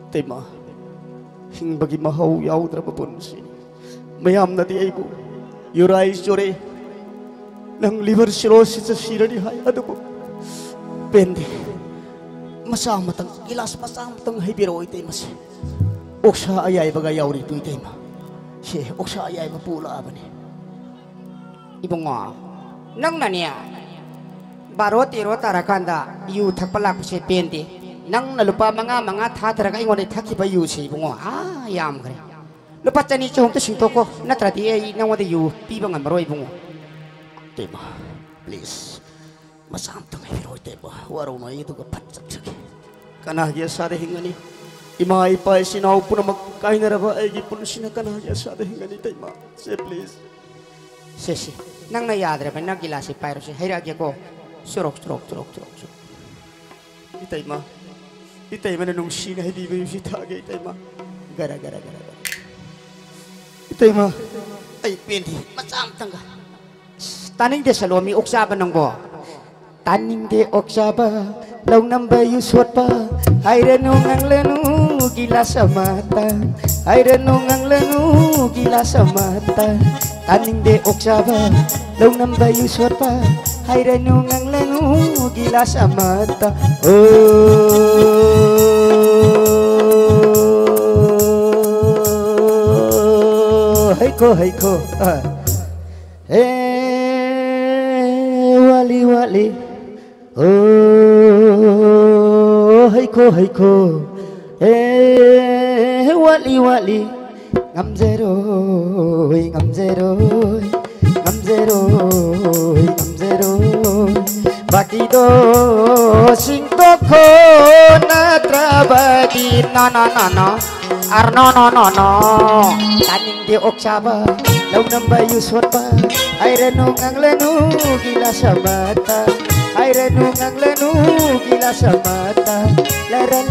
Tema, hingbagi mahaw yaudra papunsin. Mayam na di aibu, yuray sore, nang liver cirrhosis sa sira ni hay, ano po? Pende, masama tang ilas masama tang hibiro ite mas. Oksa ayay bagay yauri tu ite ma. Si oksa ayay mapula apa ni? Ibong nga, nang naniya, barot iro tarakanda, yu takpalak si pende. Nang nalupa mga tatara ingon ay takiba yu si ibong nga, yam kare. Lupa tani chong to sinto ko, natrati ay nang wada yu, pibang ang maroy ibong nga. Tema, please. Masam tang hibiro ite ma. Waro na ito ka patsag. Kanahya sa dehingani. Ima ipay sinaw po na magkain na raba ay gipon sinakanahya sa dehingani tema. Say please. Sesi, nang nayadra pa nagilasi pyro si hayragya ko. Surok. Itay ma. Itay ma na nung sina hindi ba yung sitagay itay ma. Gara. Itay ma. Ay pindi. Masam tang ka. Taning de salomi oksaban ng bo. Taning de oksaba, law namba yuswat pa. Ay renung ang lenu gila sa mata. Ay renung ang lenu gila sa mata. Taning de oksaba, law namba yuswat pa. Ay renung ang lenu gila sa mata. Oh, hay ko. Wali. Oh, hay ko. Wali. Ngamzeroy. Bakido singto ko na trabadi no. Arno no. Taning di oksaba, law namba yuswat pa. Ay renung ang lenu gila sa mata. Ay renung ang lenu gila sa mata. Lara.